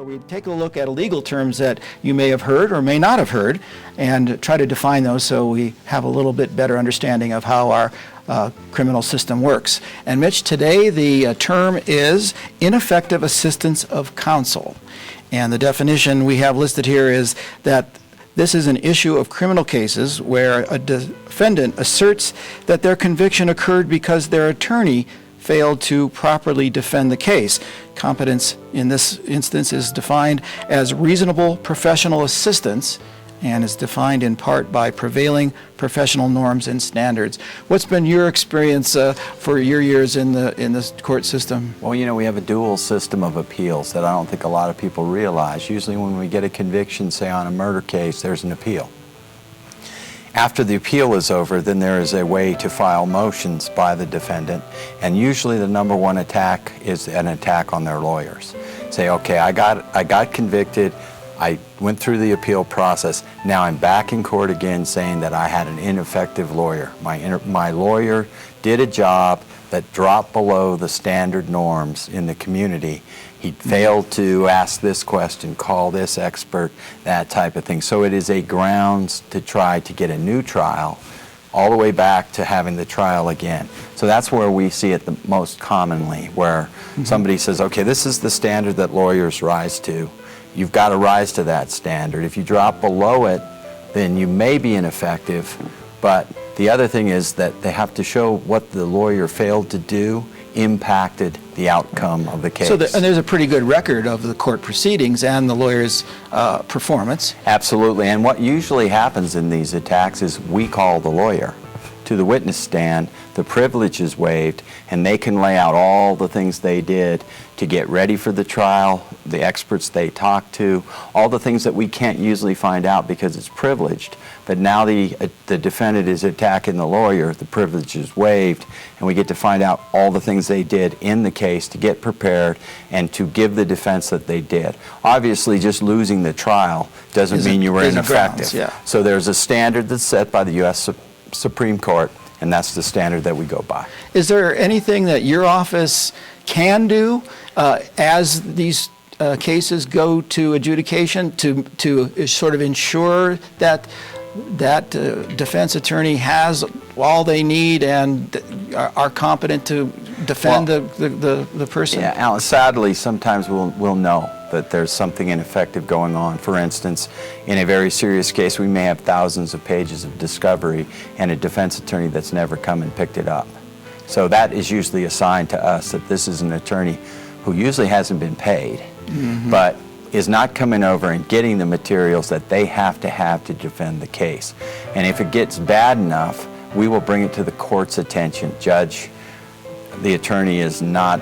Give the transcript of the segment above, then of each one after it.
where we take a look at legal terms that you may have heard or may not have heard and try to define those so we have a little bit better understanding of how our criminal system works. And Mitch, today the term is ineffective assistance of counsel. And the definition we have listed here is that this is an issue of criminal cases where a defendant asserts that their conviction occurred because their attorney failed to properly defend the case. Competence in this instance is defined as reasonable professional assistance and is defined in part by prevailing professional norms and standards. What's been your experience for your years in the court system? Well, you know, we have a dual system of appeals that I don't think a lot of people realize. Usually when we get a conviction, say on a murder case, there's an appeal. After the appeal is over, then there is a way to file motions by the defendant, and usually the number one attack is an attack on their lawyers. Say, okay, I got convicted, I went through the appeal process, now I'm back in court again saying that I had an ineffective lawyer. My lawyer did a job that dropped below the standard norms in the community. He failed to ask this question, call this expert, that type of thing. So it is a grounds to try to get a new trial all the way back to having the trial again. So that's where we see it the most commonly, where somebody says, okay, this is the standard that lawyers rise to. You've got to rise to that standard. If you drop below it, then you may be ineffective, but the other thing is that they have to show what the lawyer failed to do impacted the outcome of the case. So and there's a pretty good record of the court proceedings and the lawyer's performance. Absolutely, and what usually happens in these attacks is we call the lawyer to the witness stand, the privilege is waived, and they can lay out all the things they did to get ready for the trial, the experts they talked to, all the things that we can't usually find out because it's privileged. But now the defendant is attacking the lawyer, the privilege is waived, and we get to find out all the things they did in the case to get prepared and to give the defense that they did. Obviously, just losing the trial doesn't mean you were ineffective. Grounds, yeah. So there's a standard that's set by the U.S. Supreme Court, and that's the standard that we go by. Is there anything that your office can do as these cases go to adjudication to sort of ensure that defense attorney has all they need and are competent to defend the person? Yeah, Alan, sadly, sometimes we'll know that there's something ineffective going on. For instance, in a very serious case, we may have thousands of pages of discovery and a defense attorney that's never come and picked it up. So that is usually a sign to us that this is an attorney who usually hasn't been paid, but is not coming over and getting the materials that they have to defend the case. And if it gets bad enough, we will bring it to the court's attention. Judge, the attorney is not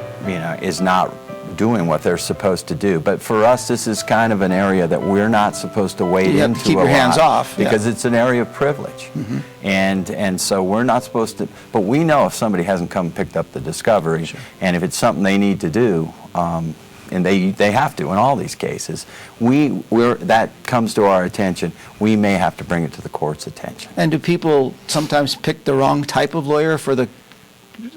doing what they're supposed to do. But for us, this is kind of an area that we're not supposed to wade into. You have to keep your hands off. Because it's an area of privilege. And so we're not supposed to, but we know if somebody hasn't come and picked up the discovery, and if it's something they need to do, and they have to in all these cases, that comes to our attention, we may have to bring it to the court's attention. And do people sometimes pick the wrong type of lawyer for the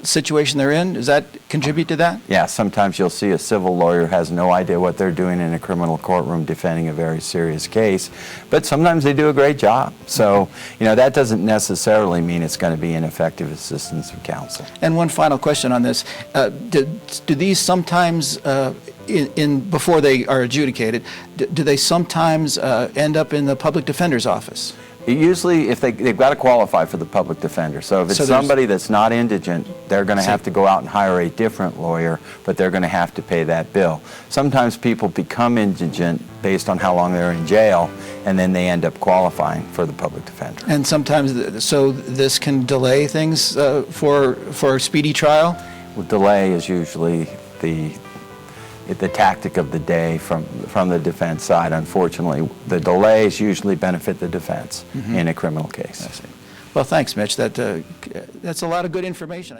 situation they're in? Does that contribute to that? Yeah, sometimes you'll see a civil lawyer has no idea what they're doing in a criminal courtroom defending a very serious case, but sometimes they do a great job. So, you know, that doesn't necessarily mean it's going to be ineffective assistance of counsel. And one final question on this. Do these sometimes, before they are adjudicated, do they sometimes end up in the public defender's office? Usually, if they've got to qualify for the public defender. So if it's somebody that's not indigent, they're going to have to go out and hire a different lawyer, but they're going to have to pay that bill. Sometimes people become indigent based on how long they're in jail, and then they end up qualifying for the public defender. And sometimes, so this can delay things for a speedy trial? Well, delay is usually the tactic of the day from the defense side. Unfortunately, the delays usually benefit the defense in a criminal case. I see. Well, thanks, Mitch. That's a lot of good information.